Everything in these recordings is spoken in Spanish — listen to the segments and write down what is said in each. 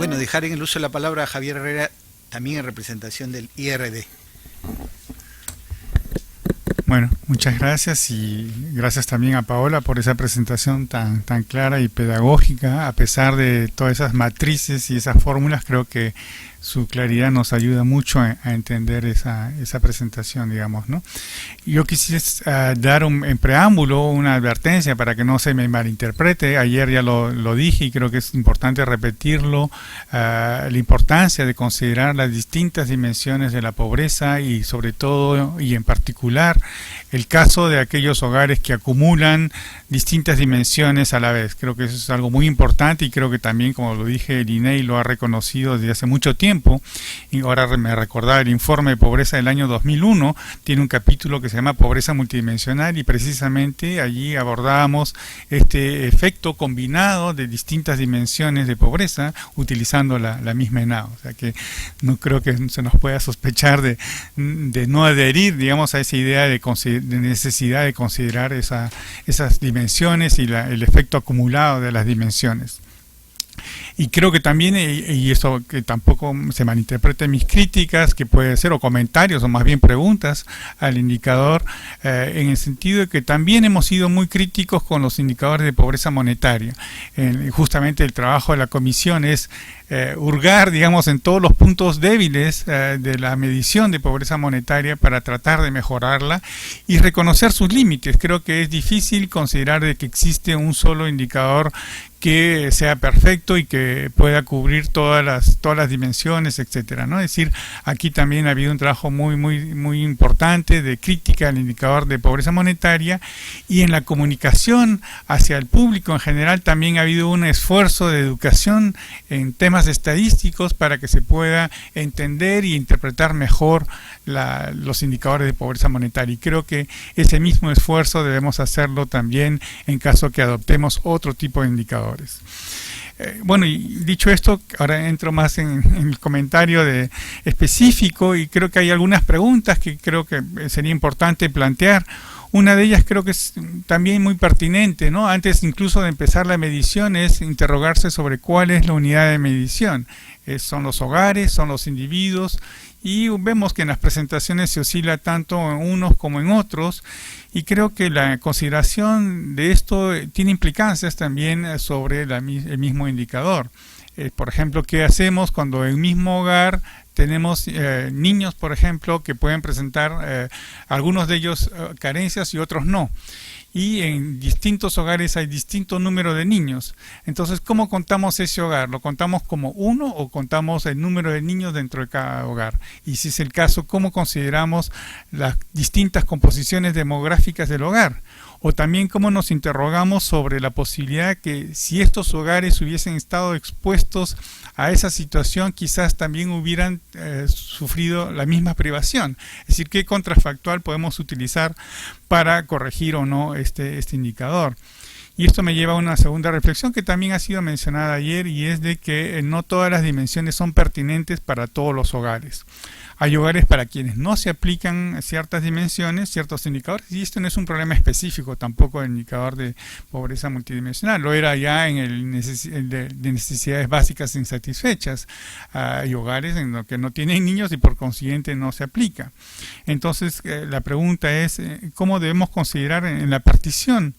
bueno, dejar en el uso de la palabra a Javier Herrera también en representación del IRD. Bueno, muchas gracias y gracias también a Paola por esa presentación tan clara y pedagógica. A pesar de todas esas matrices y esas fórmulas, creo que su claridad nos ayuda mucho a entender esa presentación, digamos, ¿no? Yo quisiera dar en preámbulo una advertencia para que no se me malinterprete. Ayer ya lo dije y creo que es importante repetirlo, la importancia de considerar las distintas dimensiones de la pobreza y sobre todo y en particular el caso de aquellos hogares que acumulan distintas dimensiones a la vez. Creo que eso es algo muy importante y creo que también, como lo dije, el INEI lo ha reconocido desde hace mucho tiempo. Y ahora me recordaba el informe de pobreza del año 2001, tiene un capítulo que se llama Pobreza Multidimensional y precisamente allí abordábamos este efecto combinado de distintas dimensiones de pobreza utilizando la misma ENAO. O sea que no creo que se nos pueda sospechar de no adherir, digamos, a esa idea de necesidad de considerar esas dimensiones y el efecto acumulado de las dimensiones. Y creo que también, y eso que tampoco se malinterprete mis críticas, que puede ser, o comentarios, o más bien preguntas al indicador, en el sentido de que también hemos sido muy críticos con los indicadores de pobreza monetaria. Justamente el trabajo de la comisión es hurgar, digamos, en todos los puntos débiles de la medición de pobreza monetaria para tratar de mejorarla y reconocer sus límites. Creo que es difícil considerar de que existe un solo indicador que sea perfecto y que pueda cubrir todas las dimensiones, etcétera, ¿no? Es decir, aquí también ha habido un trabajo muy importante de crítica al indicador de pobreza monetaria y en la comunicación hacia el público en general también ha habido un esfuerzo de educación en temas estadísticos para que se pueda entender y interpretar mejor los indicadores de pobreza monetaria. Y creo que ese mismo esfuerzo debemos hacerlo también en caso que adoptemos otro tipo de indicadores. Bueno, y dicho esto, ahora entro más en el comentario específico y creo que hay algunas preguntas que creo que sería importante plantear. Una de ellas creo que es también muy pertinente, ¿no? Antes incluso de empezar la medición es interrogarse sobre cuál es la unidad de medición. Son los hogares, son los individuos y vemos que en las presentaciones se oscila tanto en unos como en otros y creo que la consideración de esto tiene implicancias también sobre el mismo indicador. Por ejemplo, ¿qué hacemos cuando en el mismo hogar tenemos niños, por ejemplo, que pueden presentar algunos de ellos carencias y otros no? Y en distintos hogares hay distinto número de niños. Entonces, ¿cómo contamos ese hogar? ¿Lo contamos como uno o contamos el número de niños dentro de cada hogar? Y si es el caso, ¿cómo consideramos las distintas composiciones demográficas del hogar? O también cómo nos interrogamos sobre la posibilidad que si estos hogares hubiesen estado expuestos a esa situación, quizás también hubieran sufrido la misma privación. Es decir, ¿qué contrafactual podemos utilizar para corregir o no este indicador? Y esto me lleva a una segunda reflexión que también ha sido mencionada ayer y es de que no todas las dimensiones son pertinentes para todos los hogares. Hay hogares para quienes no se aplican ciertas dimensiones, ciertos indicadores, y esto no es un problema específico tampoco del indicador de pobreza multidimensional, lo era ya en el de necesidades básicas insatisfechas. Hay hogares en los que no tienen niños y por consiguiente no se aplica. Entonces la pregunta es, ¿cómo debemos considerar en la partición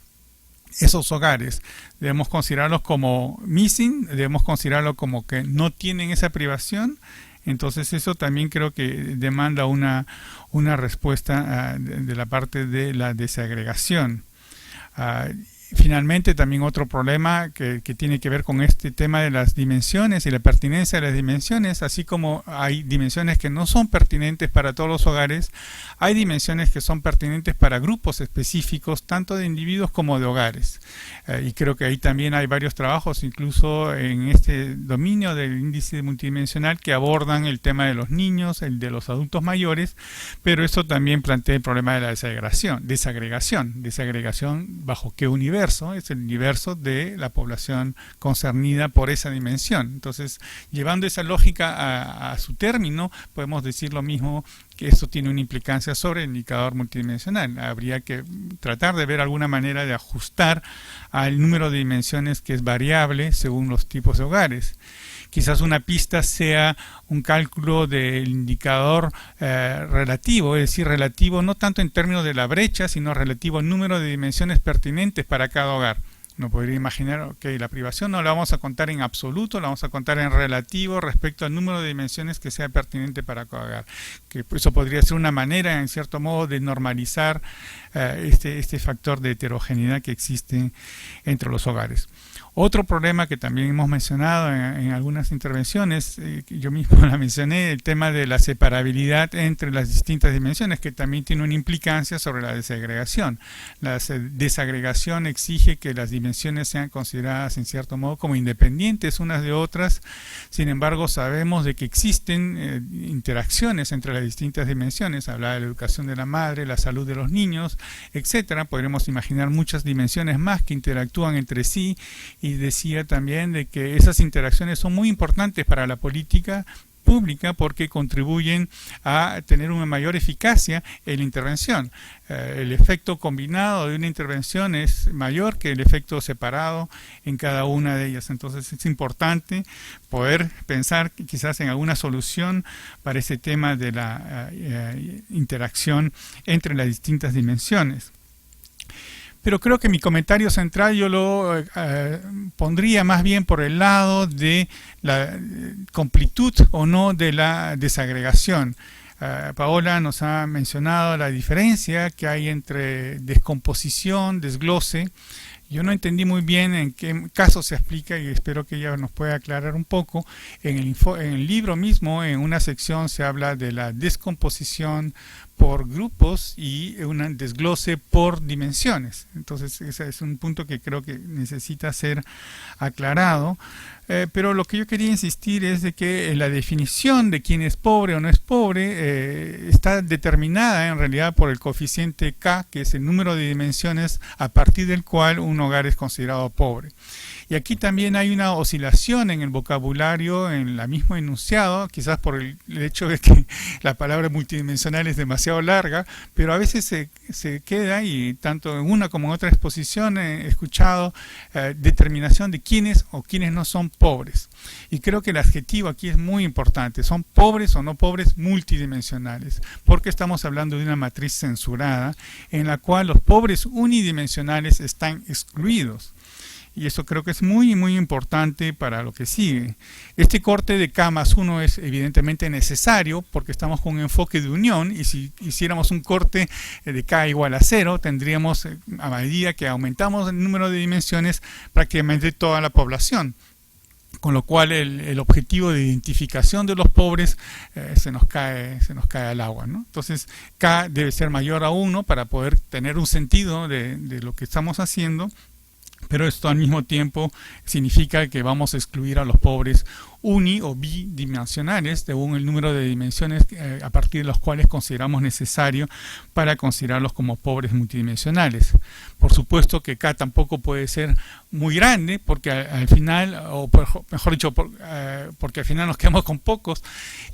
esos hogares? ¿Debemos considerarlos como missing? ¿Debemos considerarlos como que no tienen esa privación? Entonces eso también creo que demanda una respuesta de la parte de la desagregación. Finalmente, también otro problema que tiene que ver con este tema de las dimensiones y la pertinencia de las dimensiones, así como hay dimensiones que no son pertinentes para todos los hogares, hay dimensiones que son pertinentes para grupos específicos, tanto de individuos como de hogares. Y creo que ahí también hay varios trabajos, incluso en este dominio del índice multidimensional, que abordan el tema de los niños, el de los adultos mayores, pero eso también plantea el problema de la desagregación, ¿bajo qué universo? Es el universo de la población concernida por esa dimensión. Entonces, llevando esa lógica a su término, podemos decir lo mismo, que esto tiene una implicancia sobre el indicador multidimensional. Habría que tratar de ver alguna manera de ajustar al número de dimensiones que es variable según los tipos de hogares. quizás una pista sea un cálculo del indicador relativo, es decir, relativo no tanto en términos de la brecha, sino relativo al número de dimensiones pertinentes para cada hogar. Uno podría imaginar que la privación no la vamos a contar en absoluto, la vamos a contar en relativo respecto al número de dimensiones que sea pertinente para cada hogar. Que eso podría ser una manera, en cierto modo, de normalizar este factor de heterogeneidad que existe entre los hogares. Otro problema que también hemos mencionado en algunas intervenciones, yo mismo la mencioné, el tema de la separabilidad entre las distintas dimensiones, que también tiene una implicancia sobre la desagregación. La desagregación exige que las dimensiones sean consideradas en cierto modo como independientes unas de otras. Sin embargo, sabemos de que existen interacciones entre las distintas dimensiones. Hablaba de la educación de la madre, la salud de los niños, etcétera. Podremos imaginar muchas dimensiones más que interactúan entre sí. Y decía también de que esas interacciones son muy importantes para la política pública porque contribuyen a tener una mayor eficacia en la intervención. El efecto combinado de una intervención es mayor que el efecto separado en cada una de ellas. Entonces es importante poder pensar quizás en alguna solución para ese tema de la interacción entre las distintas dimensiones. Pero creo que mi comentario central yo lo pondría más bien por el lado de la completud o no de la desagregación. Paola nos ha mencionado la diferencia que hay entre descomposición, desglose. Yo no entendí muy bien en qué caso se explica y espero que ella nos pueda aclarar un poco. En el libro mismo, en una sección se habla de la descomposición por grupos y un desglose por dimensiones. Entonces ese es un punto que creo que necesita ser aclarado. Pero lo que yo quería insistir es de que la definición de quién es pobre o no es pobre está determinada en realidad por el coeficiente K, que es el número de dimensiones a partir del cual un hogar es considerado pobre. Y aquí también hay una oscilación en el vocabulario, en la mismo enunciado, quizás por el hecho de que la palabra multidimensional es demasiado larga, pero a veces se queda, y tanto en una como en otra exposición he escuchado determinación de quiénes o quiénes no son pobres. Y creo que el adjetivo aquí es muy importante, son pobres o no pobres multidimensionales, porque estamos hablando de una matriz censurada en la cual los pobres unidimensionales están excluidos. Y eso creo que es muy, muy importante para lo que sigue. Este corte de K más 1 es evidentemente necesario porque estamos con un enfoque de unión y si hiciéramos un corte de K igual a 0, tendríamos, a medida que aumentamos el número de dimensiones, prácticamente toda la población. Con lo cual el objetivo de identificación de los pobres se nos cae al agua, ¿no? Entonces K debe ser mayor a 1 para poder tener un sentido de lo que estamos haciendo. Pero esto al mismo tiempo significa que vamos a excluir a los pobres uni o bidimensionales según el número de dimensiones a partir de los cuales consideramos necesario para considerarlos como pobres multidimensionales. Por supuesto que K tampoco puede ser muy grande porque al final, o mejor dicho, porque al final nos quedamos con pocos.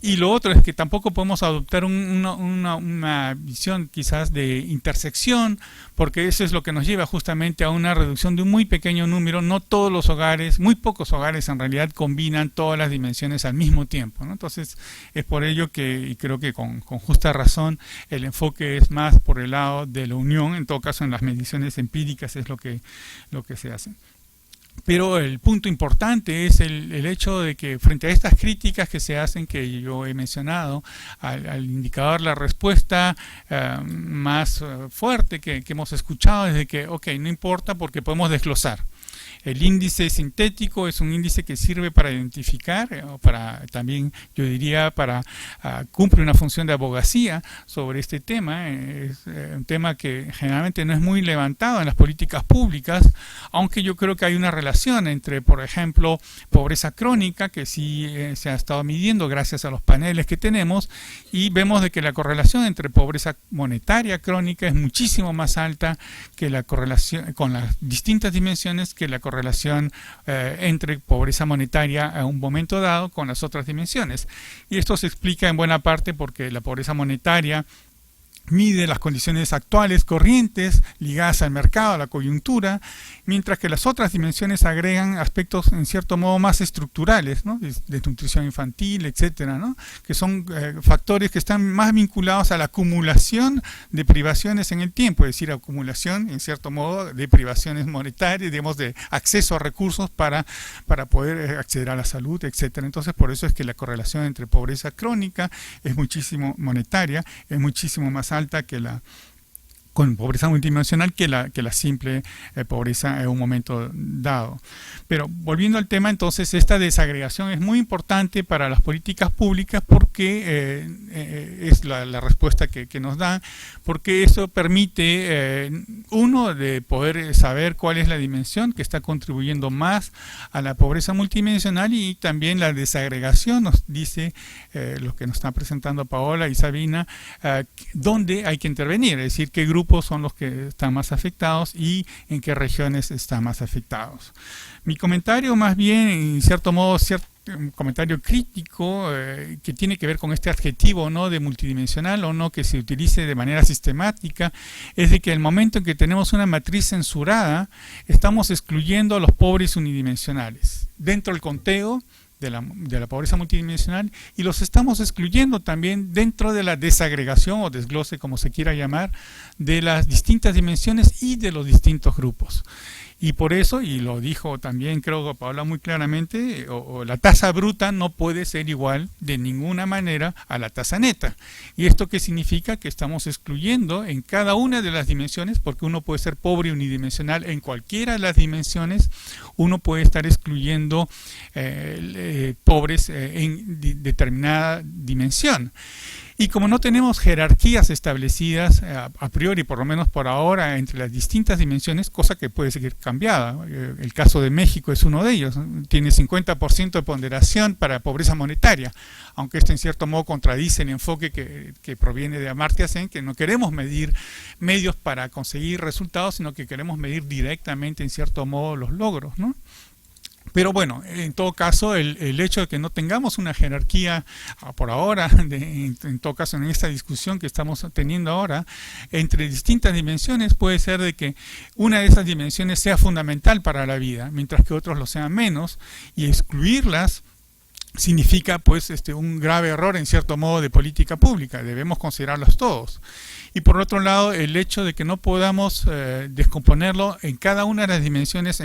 Y lo otro es que tampoco podemos adoptar una visión quizás de intersección, porque eso es lo que nos lleva justamente a una reducción de un muy pequeño número. No todos los hogares, muy pocos hogares en realidad combinan todas las dimensiones al mismo tiempo, ¿no? Entonces es por ello que, y creo que con justa razón, el enfoque es más por el lado de la unión. En todo caso en las mediciones empíricas es lo que se hace. Pero el punto importante es el hecho de que frente a estas críticas que se hacen, que yo he mencionado, al indicador, la respuesta más fuerte que hemos escuchado es de que, no importa porque podemos desglosar. El índice sintético es un índice que sirve para identificar, o para también, yo diría, para cumple una función de abogacía sobre este tema. Es un tema que generalmente no es muy levantado en las políticas públicas, aunque yo creo que hay una relación entre, por ejemplo, pobreza crónica, que sí se ha estado midiendo gracias a los paneles que tenemos, y vemos de que la correlación entre pobreza monetaria crónica es muchísimo más alta que la correlación con las distintas dimensiones que la correlación entre pobreza monetaria a un momento dado con las otras dimensiones. Y esto se explica en buena parte porque la pobreza monetaria mide las condiciones actuales, corrientes, ligadas al mercado, a la coyuntura, mientras que las otras dimensiones agregan aspectos en cierto modo más estructurales, ¿no? de nutrición infantil, etcétera, ¿no? Que son factores que están más vinculados a la acumulación de privaciones en el tiempo, es decir, acumulación en cierto modo de privaciones monetarias, digamos, de acceso a recursos para poder acceder a la salud, etcétera. Entonces, por eso es que la correlación entre pobreza crónica es muchísimo monetaria, es muchísimo más alta que la con pobreza multidimensional que la simple pobreza en un momento dado. Pero volviendo al tema, entonces, esta desagregación es muy importante para las políticas públicas porque es la respuesta que nos dan, porque eso permite, uno, de poder saber cuál es la dimensión que está contribuyendo más a la pobreza multidimensional, y también la desagregación nos dice, lo que nos están presentando Paola y Sabina, dónde hay que intervenir, es decir, qué grupos son los que están más afectados y en qué regiones están más afectados. Mi comentario, más bien, en cierto modo, un comentario crítico que tiene que ver con este adjetivo, ¿no?, de multidimensional o no, que se utilice de manera sistemática, es de que el momento en que tenemos una matriz censurada, estamos excluyendo a los pobres unidimensionales dentro del conteo de la pobreza multidimensional, y los estamos excluyendo también dentro de la desagregación o desglose, como se quiera llamar, de las distintas dimensiones y de los distintos grupos. Y por eso, y lo dijo también, creo que Paola muy claramente, la tasa bruta no puede ser igual de ninguna manera a la tasa neta. ¿Y esto qué significa? Que estamos excluyendo en cada una de las dimensiones, porque uno puede ser pobre unidimensional en cualquiera de las dimensiones, uno puede estar excluyendo pobres en determinada dimensión. Y como no tenemos jerarquías establecidas a priori, por lo menos por ahora, entre las distintas dimensiones, cosa que puede seguir cambiada. El caso de México es uno de ellos. Tiene 50% de ponderación para pobreza monetaria, aunque esto en cierto modo contradice el enfoque que proviene de Amartya Sen, que no queremos medir medios para conseguir resultados, sino que queremos medir directamente, en cierto modo, los logros, ¿no? Pero bueno, en todo caso, el hecho de que no tengamos una jerarquía por ahora, en todo caso en esta discusión que estamos teniendo ahora, entre distintas dimensiones, puede ser de que una de esas dimensiones sea fundamental para la vida, mientras que otros lo sean menos, y excluirlas significa pues un grave error en cierto modo de política pública. Debemos considerarlos todos. Y por otro lado, el hecho de que no podamos descomponerlo en cada una de las dimensiones,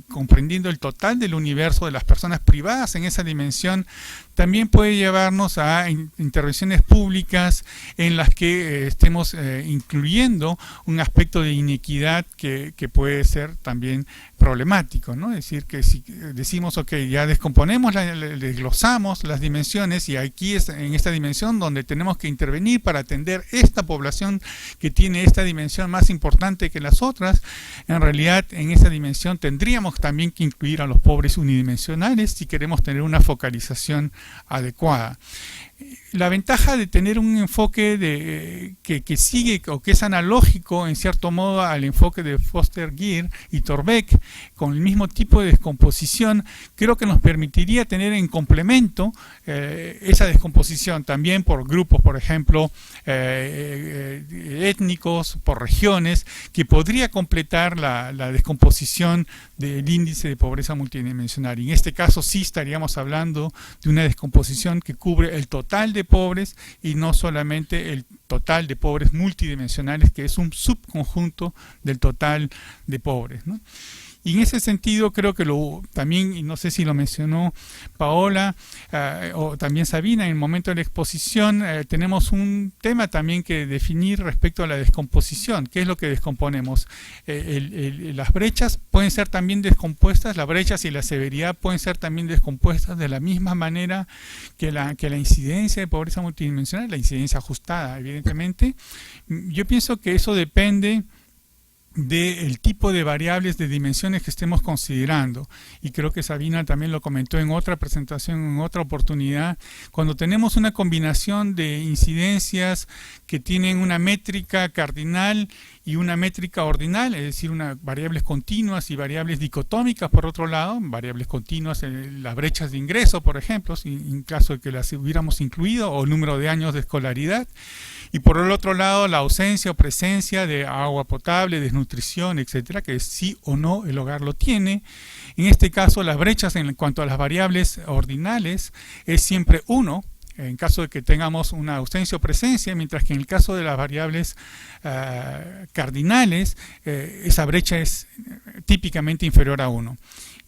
comprendiendo el total del universo de las personas privadas en esa dimensión, también puede llevarnos a intervenciones públicas en las que estemos incluyendo un aspecto de inequidad que puede ser también problemático, ¿no? Es decir, que si decimos, ok, ya descomponemos, desglosamos las dimensiones, y aquí es en esta dimensión donde tenemos que intervenir para atender esta población que tiene esta dimensión más importante que las otras, en realidad en esa dimensión tendríamos también que incluir a los pobres unidimensionales si queremos tener una focalización adecuada. La ventaja de tener un enfoque que sigue o que es analógico en cierto modo al enfoque de Foster-Geer y Torbeck, con el mismo tipo de descomposición, creo que nos permitiría tener en complemento esa descomposición también por grupos, por ejemplo, étnicos, por regiones, que podría completar la descomposición del índice de pobreza multidimensional. Y en este caso sí estaríamos hablando de una descomposición que cubre el total de pobres y no solamente el total de pobres multidimensionales, que es un subconjunto del total de pobres, ¿no? Y en ese sentido creo que también, y no sé si lo mencionó Paola o también Sabina, en el momento de la exposición tenemos un tema también que definir respecto a la descomposición. ¿Qué es lo que descomponemos? Las brechas pueden ser también descompuestas, las brechas y la severidad pueden ser también descompuestas de la misma manera que la incidencia de pobreza multidimensional, la incidencia ajustada, evidentemente. Yo pienso que eso depende del tipo de variables de dimensiones que estemos considerando, y creo que Sabina también lo comentó en otra presentación, en otra oportunidad. Cuando tenemos una combinación de incidencias que tienen una métrica cardinal y una métrica ordinal, es decir, variables continuas y variables dicotómicas por otro lado, variables continuas, las brechas de ingreso, por ejemplo, en caso de que las hubiéramos incluido, o el número de años de escolaridad, y por el otro lado la ausencia o presencia de agua potable, desnutrición, etcétera, que sí o no el hogar lo tiene. En este caso las brechas en cuanto a las variables ordinales es siempre 1, en caso de que tengamos una ausencia o presencia, mientras que en el caso de las variables cardinales, esa brecha es típicamente inferior a 1.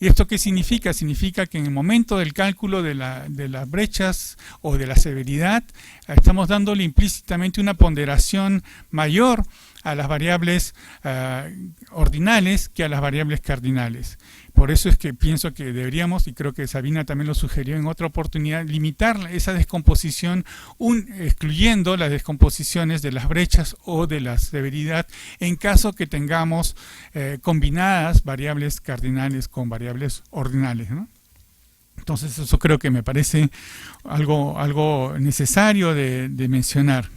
¿Y esto qué significa? Significa que en el momento del cálculo de las brechas o de la severidad, estamos dándole implícitamente una ponderación mayor a las variables ordinales que a las variables cardinales. Por eso es que pienso que deberíamos, y creo que Sabina también lo sugirió en otra oportunidad, limitar esa descomposición, excluyendo las descomposiciones de las brechas o de la severidad, en caso que tengamos combinadas variables cardinales con variables ordinales, ¿no? Entonces eso creo que me parece algo necesario de mencionar.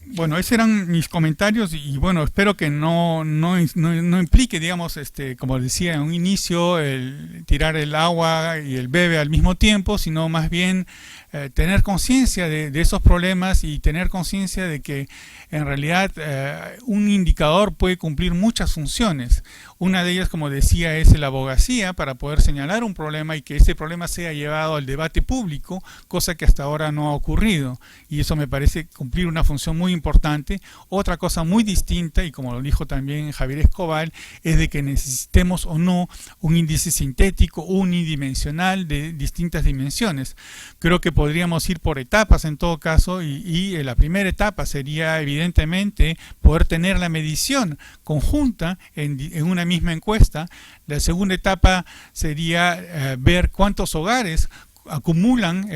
Bueno, esos eran mis comentarios y bueno, espero que no implique, digamos, como decía en un inicio, el tirar el agua y el bebé al mismo tiempo, sino más bien tener conciencia de esos problemas y tener conciencia de que en realidad un indicador puede cumplir muchas funciones. Una de ellas, como decía, es la abogacía para poder señalar un problema y que ese problema sea llevado al debate público, cosa que hasta ahora no ha ocurrido. Y eso me parece cumplir una función muy importante. Otra cosa muy distinta, y como lo dijo también Javier Escobar, es de que necesitemos o no un índice sintético unidimensional de distintas dimensiones. Creo que podríamos ir por etapas en todo caso y la primera etapa sería evidentemente poder tener la medición conjunta en una misma encuesta. La segunda etapa sería ver cuántos hogares acumulan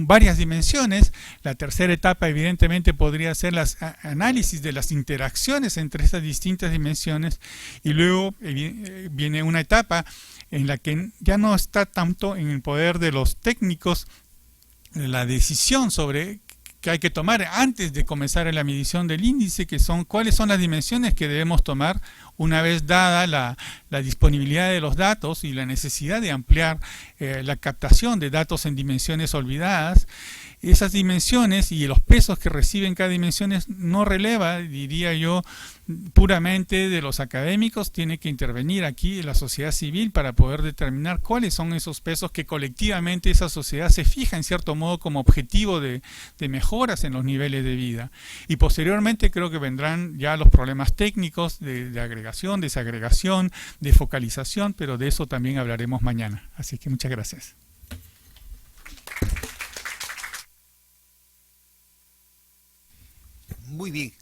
varias dimensiones. La tercera etapa evidentemente podría ser los análisis de las interacciones entre estas distintas dimensiones y luego viene una etapa en la que ya no está tanto en el poder de los técnicos la decisión sobre que hay que tomar antes de comenzar la medición del índice, que son cuáles son las dimensiones que debemos tomar una vez dada la disponibilidad de los datos y la necesidad de ampliar la captación de datos en dimensiones olvidadas. Esas dimensiones y los pesos que reciben cada dimensión no releva, diría yo, puramente de los académicos. Tiene que intervenir aquí la sociedad civil para poder determinar cuáles son esos pesos que colectivamente esa sociedad se fija en cierto modo como objetivo de mejoras en los niveles de vida. Y posteriormente creo que vendrán ya los problemas técnicos de agregación, desagregación, de focalización, pero de eso también hablaremos mañana. Así que muchas gracias. Muy bien.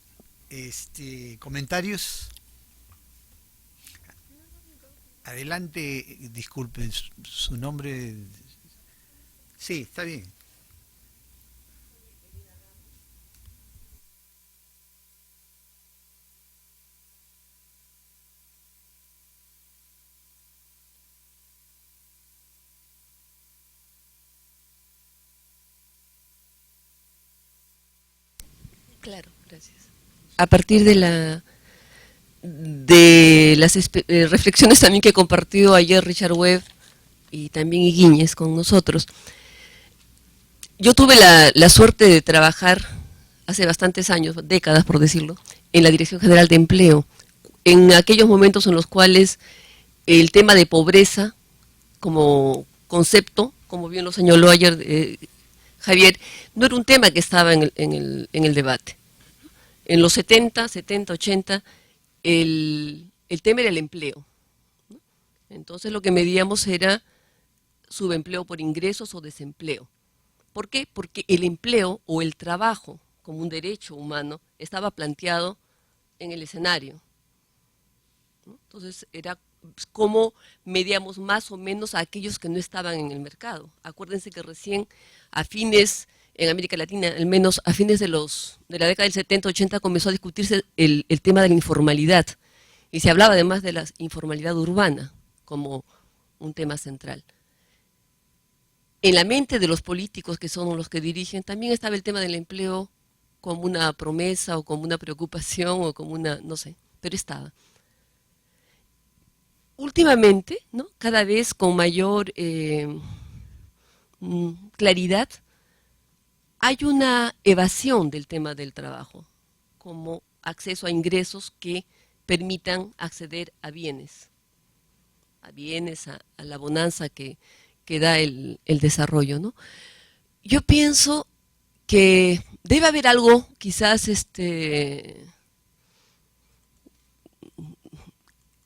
¿Comentarios? Adelante, disculpen, su nombre. Sí, está bien. Claro, gracias. A partir de las reflexiones también que compartió ayer Richard Webb y también Higuíñez con nosotros, yo tuve la suerte de trabajar hace bastantes años, décadas por decirlo, en la Dirección General de Empleo, en aquellos momentos en los cuales el tema de pobreza como concepto, como bien lo señaló ayer Javier, no era un tema que estaba en el debate. En los 70, 80, el tema era el empleo, ¿no? Entonces lo que medíamos era subempleo por ingresos o desempleo. ¿Por qué? Porque el empleo o el trabajo como un derecho humano estaba planteado en el escenario, ¿no? Entonces era cómo medíamos más o menos a aquellos que no estaban en el mercado. Acuérdense que recién a fines, en América Latina, al menos a fines de la década del 70-80 comenzó a discutirse el tema de la informalidad y se hablaba además de la informalidad urbana como un tema central. En la mente de los políticos que son los que dirigen también estaba el tema del empleo como una promesa o como una preocupación o como una, no sé, pero estaba. Últimamente, ¿no?, cada vez con mayor claridad, hay una evasión del tema del trabajo, como acceso a ingresos que permitan acceder a bienes, a la bonanza que da el desarrollo, ¿no? Yo pienso que debe haber algo, quizás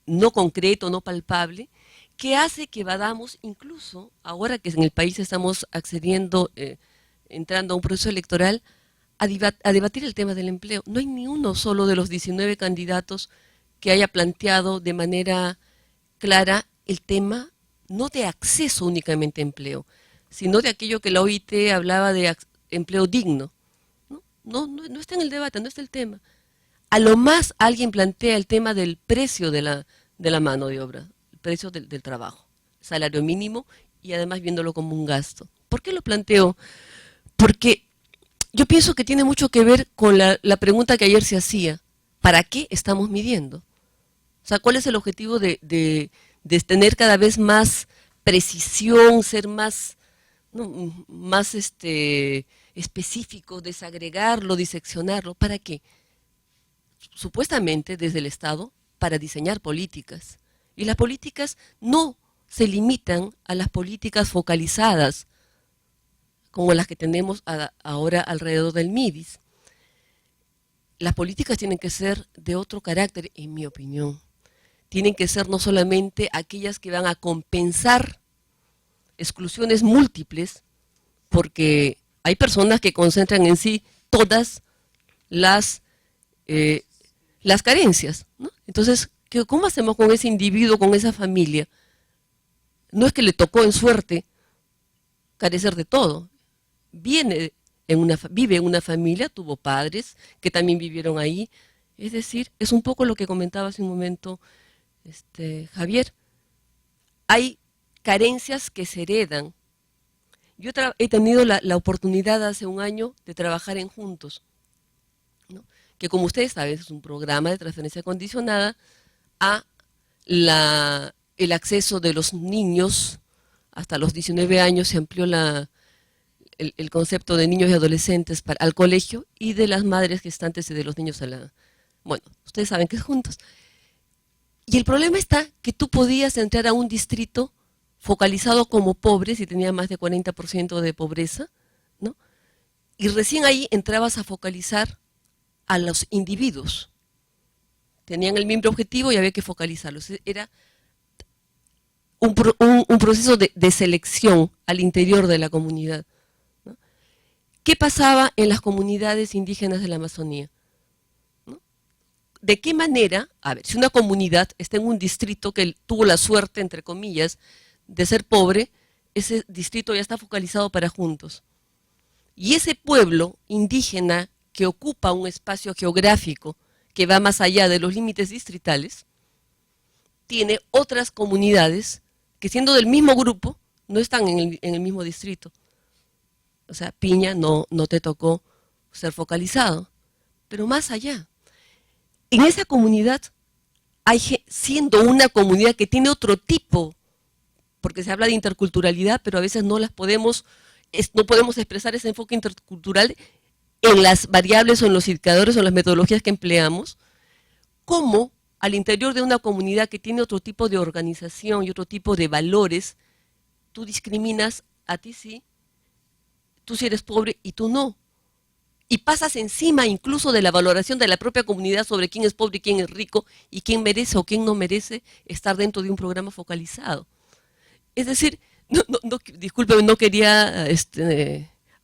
no concreto, no palpable, que hace que vadamos, incluso ahora que en el país estamos accediendo, entrando a un proceso electoral, a debatir el tema del empleo. No hay ni uno solo de los 19 candidatos que haya planteado de manera clara el tema, no de acceso únicamente a empleo, sino de aquello que la OIT hablaba de empleo digno. No está en el debate, no está el tema. A lo más alguien plantea el tema del precio de la mano de obra, el precio del trabajo, salario mínimo, y además viéndolo como un gasto. ¿Por qué lo planteo? Porque yo pienso que tiene mucho que ver con la pregunta que ayer se hacía: ¿para qué estamos midiendo? O sea, ¿cuál es el objetivo de tener cada vez más precisión, ser más, ¿no?, más específico, desagregarlo, diseccionarlo? ¿Para qué? Supuestamente desde el Estado, para diseñar políticas. Y las políticas no se limitan a las políticas focalizadas, como las que tenemos ahora alrededor del MIDIS. Las políticas tienen que ser de otro carácter, en mi opinión. Tienen que ser no solamente aquellas que van a compensar exclusiones múltiples, porque hay personas que concentran en sí todas las carencias, ¿no? Entonces, ¿cómo hacemos con ese individuo, con esa familia? No es que le tocó en suerte carecer de todo. Vive en una familia, tuvo padres que también vivieron ahí. Es decir, es un poco lo que comentaba hace un momento Javier. Hay carencias que se heredan. Yo he tenido la oportunidad hace un año de trabajar en Juntos, ¿no?, que, como ustedes saben, es un programa de transferencia condicionada a el acceso de los niños. Hasta los 19 años se amplió el concepto de niños y adolescentes al colegio, y de las madres gestantes y de los niños bueno, ustedes saben que es Juntos. Y el problema está que tú podías entrar a un distrito focalizado como pobre, si tenía más de 40% de pobreza, ¿no?, y recién ahí entrabas a focalizar a los individuos. Tenían el mismo objetivo y había que focalizarlos. Era un proceso de selección al interior de la comunidad, ¿no? ¿Qué pasaba en las comunidades indígenas de la Amazonía? ¿No? ¿De qué manera? A ver, si una comunidad está en un distrito que tuvo la suerte, entre comillas, de ser pobre, ese distrito ya está focalizado para Juntos. Y ese pueblo indígena que ocupa un espacio geográfico que va más allá de los límites distritales, tiene otras comunidades que, siendo del mismo grupo, no están en el mismo distrito. O sea, Piña no te tocó ser focalizado, pero más allá. En esa comunidad, siendo una comunidad que tiene otro tipo, porque se habla de interculturalidad, pero a veces no podemos expresar ese enfoque intercultural en las variables o en los indicadores o en las metodologías que empleamos, cómo al interior de una comunidad que tiene otro tipo de organización y otro tipo de valores, tú discriminas, a ti sí, tú sí eres pobre y tú no. Y pasas encima incluso de la valoración de la propia comunidad sobre quién es pobre y quién es rico, y quién merece o quién no merece estar dentro de un programa focalizado. Es decir, discúlpeme, no quería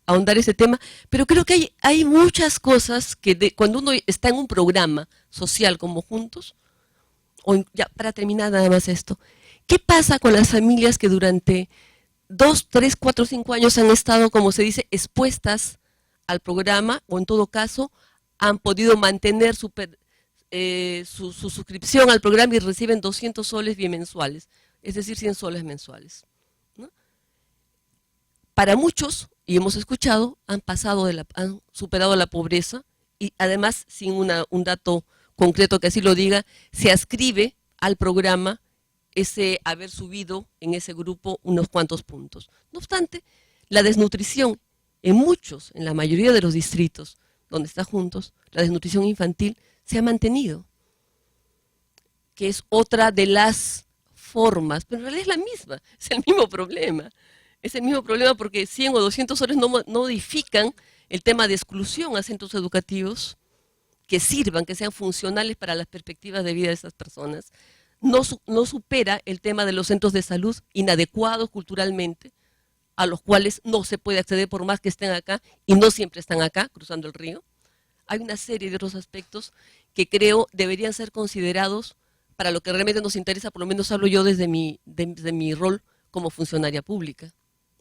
ahondar ese tema, pero creo que hay muchas cosas que cuando uno está en un programa social como Juntos, ya para terminar nada más esto, ¿qué pasa con las familias que durante 2, 3, 4, 5 años han estado, como se dice, expuestas al programa, o en todo caso han podido mantener su suscripción al programa y reciben 200 soles bimensuales, es decir, 100 soles mensuales, ¿no? Para muchos, y hemos escuchado, han superado la pobreza, y además, sin un dato concreto que así lo diga, se ascribe al programa ese haber subido en ese grupo unos cuantos puntos. No obstante, La desnutrición, en la mayoría de los distritos donde está Juntos, la desnutrición infantil se ha mantenido, que es otra de las formas, pero en realidad es la misma, es el mismo problema. Es el mismo problema porque 100 o 200 soles no modifican el tema de exclusión a centros educativos que sirvan, que sean funcionales para las perspectivas de vida de esas personas. No supera el tema de los centros de salud inadecuados culturalmente, a los cuales no se puede acceder por más que estén acá, y no siempre están acá, cruzando el río. Hay una serie de otros aspectos que creo deberían ser considerados para lo que realmente nos interesa, por lo menos hablo yo desde mi rol como funcionaria pública,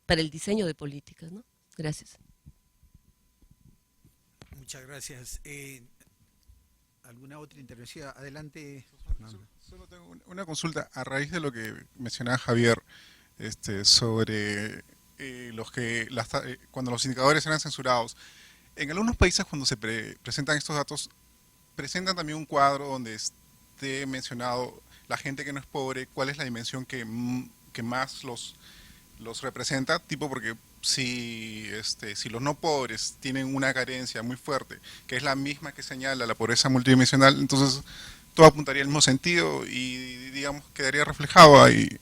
para el diseño de políticas, ¿no? Gracias. Muchas gracias. ¿Alguna otra intervención? Adelante. Solo tengo una consulta a raíz de lo que mencionaba Javier sobre cuando los indicadores eran censurados. En algunos países cuando se presentan estos datos, presentan también un cuadro donde esté mencionado la gente que no es pobre, cuál es la dimensión que más los representa, tipo porque si los no pobres tienen una carencia muy fuerte, que es la misma que señala la pobreza multidimensional, entonces todo apuntaría al mismo sentido y digamos quedaría reflejado ahí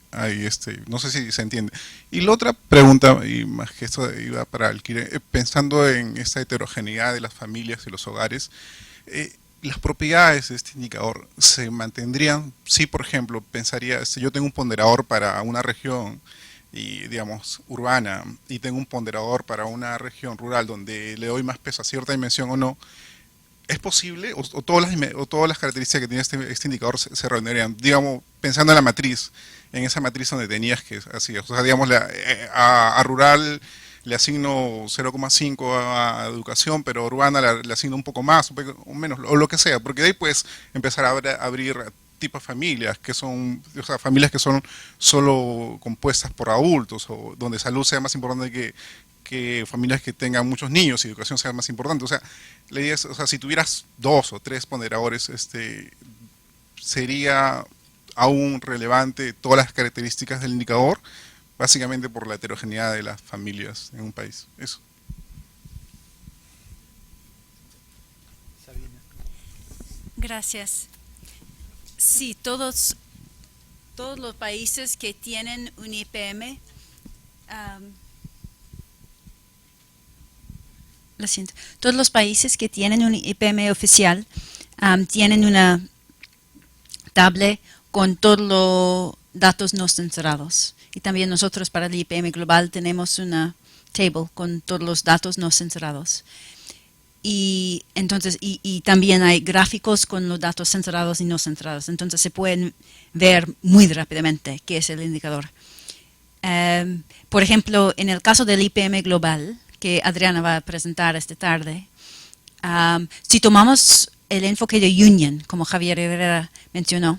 no sé si se entiende. Y la otra pregunta, y más que esto iba para Alquire, pensando en esta heterogeneidad de las familias y los hogares, las propiedades de este indicador se mantendrían si, por ejemplo, pensaría, yo tengo un ponderador para una región y digamos urbana y tengo un ponderador para una región rural donde le doy más peso a cierta dimensión o no, ¿es posible? ¿O todas las características que tiene este indicador se reunirían? Digamos, pensando en la matriz, en esa matriz donde tenías que así, o sea, digamos, a rural le asigno 0,5 a educación, pero a urbana le asigno un poco más, un poco menos, o lo que sea, porque de ahí puedes empezar a abrir tipos de familias, que son, o sea, familias que son solo compuestas por adultos, o donde salud sea más importante que familias que tengan muchos niños y educación sea más importante. O sea, la idea es, o sea, si tuvieras 2 o 3 ponderadores, sería aún relevante todas las características del indicador, básicamente por la heterogeneidad de las familias en un país. Eso. Sabina. Gracias. Sí, todos los países que tienen un IPM, lo siento, todos los países que tienen un IPM oficial tienen una tabla con todos los datos no censurados. Y también nosotros para el IPM global tenemos una table con todos los datos no censurados. Y entonces y también hay gráficos con los datos censurados y no censurados. Entonces se pueden ver muy rápidamente qué es el indicador. Por ejemplo, en el caso del IPM global, que Adriana va a presentar esta tarde, si tomamos el enfoque de Union, como Javier Herrera mencionó,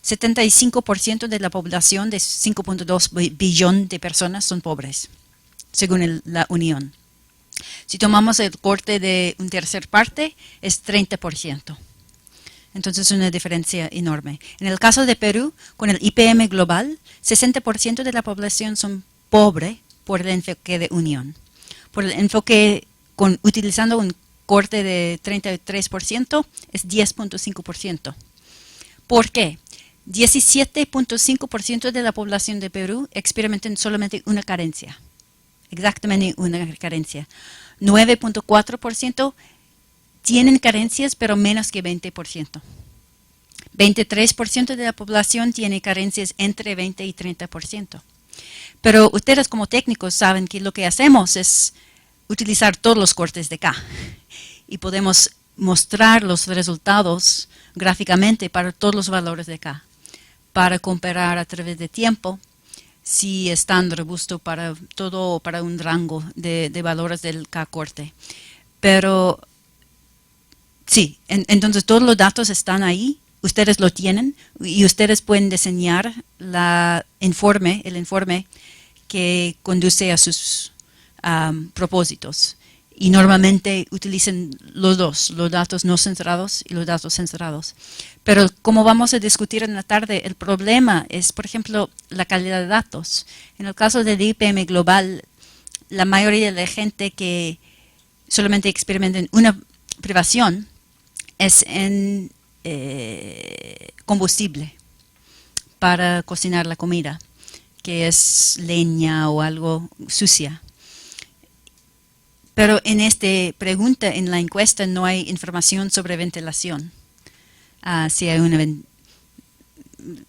75% de la población de 5.2 billón de personas son pobres, según la Unión. Si tomamos el corte de un tercer parte, es 30%. Entonces es una diferencia enorme. En el caso de Perú, con el IPM global, 60% de la población son pobres por el enfoque de Unión. Por el enfoque utilizando un corte de 33%, es 10.5%. ¿Por qué? 17.5% de la población de Perú experimentan solamente una carencia. Exactamente una carencia. 9.4% tienen carencias, pero menos que 20%. 23% de la población tiene carencias entre 20 y 30%. Pero ustedes como técnicos saben que lo que hacemos es utilizar todos los cortes de K. Y podemos mostrar los resultados gráficamente para todos los valores de K, para comparar a través de tiempo si es tan robusto para todo, para un rango de valores del K corte. Pero sí, entonces todos los datos están ahí, ustedes lo tienen y ustedes pueden diseñar el informe que conduce a sus propósitos. y normalmente utilizan los dos, los datos no censurados y los datos censurados. Pero como vamos a discutir en la tarde, el problema es, por ejemplo, la calidad de datos. En el caso del IPM global, la mayoría de la gente que solamente experimenta en una privación es en combustible para cocinar la comida, que es leña o algo sucia. Pero en esta pregunta, en la encuesta, no hay información sobre ventilación.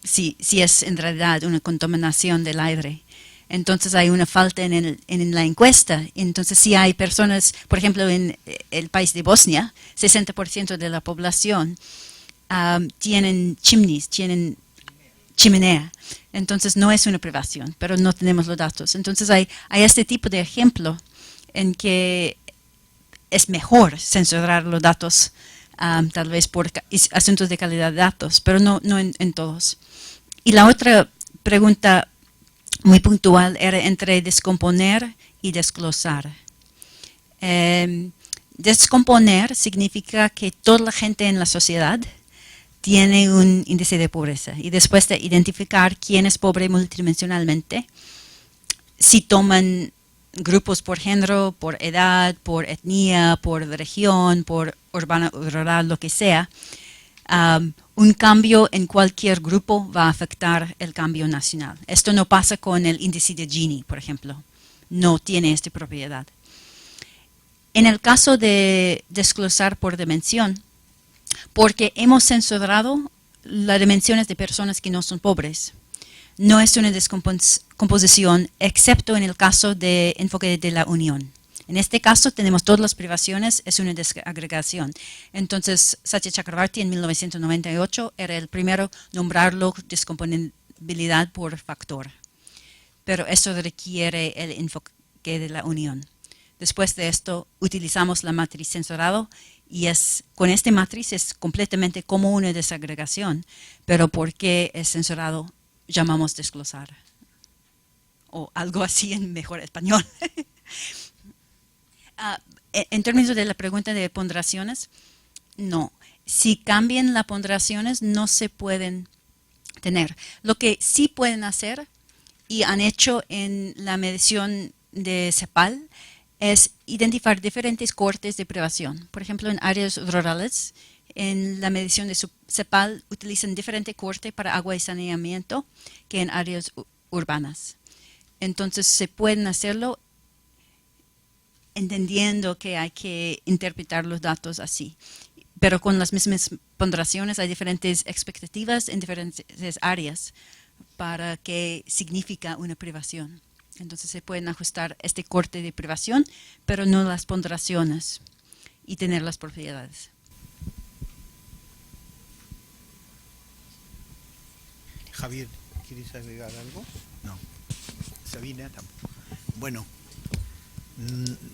Si es en realidad una contaminación del aire. Entonces hay una falta en la encuesta. Entonces si hay personas, por ejemplo, en el país de Bosnia, 60% de la población tienen chimneys, tienen chimenea. Entonces no es una privación, pero no tenemos los datos. Entonces hay este tipo de ejemplo en que es mejor censurar los datos, tal vez por asuntos de calidad de datos, pero no en todos. Y la otra pregunta muy puntual era entre descomponer y desglosar. Descomponer significa que toda la gente en la sociedad tiene un índice de pobreza, y después de identificar quién es pobre multidimensionalmente, si toman grupos por género, por edad, por etnia, por región, por urbano, rural, lo que sea, un cambio en cualquier grupo va a afectar el cambio nacional. Esto no pasa con el índice de Gini, por ejemplo. No tiene esta propiedad. En el caso de desglosar por dimensión, porque hemos censurado las dimensiones de personas que no son pobres, no es una descomposición, excepto en el caso de enfoque de la Unión. En este caso tenemos todas las privaciones, es una desagregación. Entonces, Satya Chakrabarty en 1998 era el primero nombrarlo descomponibilidad por factor. Pero eso requiere el enfoque de la Unión. Después de esto, utilizamos la matriz censurado y con esta matriz es completamente como una desagregación, pero porque es censurado, llamamos desglosar. O algo así en mejor español. En términos de la pregunta de ponderaciones, no. Si cambian las ponderaciones, no se pueden tener. Lo que sí pueden hacer, y han hecho en la medición de CEPAL, es identificar diferentes cortes de privación. Por ejemplo, en áreas rurales, en la medición de CEPAL utilizan diferente corte para agua y saneamiento que en áreas urbanas. Entonces se pueden hacerlo entendiendo que hay que interpretar los datos así. Pero con las mismas ponderaciones hay diferentes expectativas en diferentes áreas para qué significa una privación. Entonces se pueden ajustar este corte de privación, pero no las ponderaciones y tener las propiedades. Javier, ¿quieres agregar algo? No. Sabina tampoco. Bueno,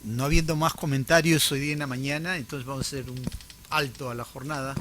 no habiendo más comentarios hoy día en la mañana, entonces vamos a hacer un alto a la jornada.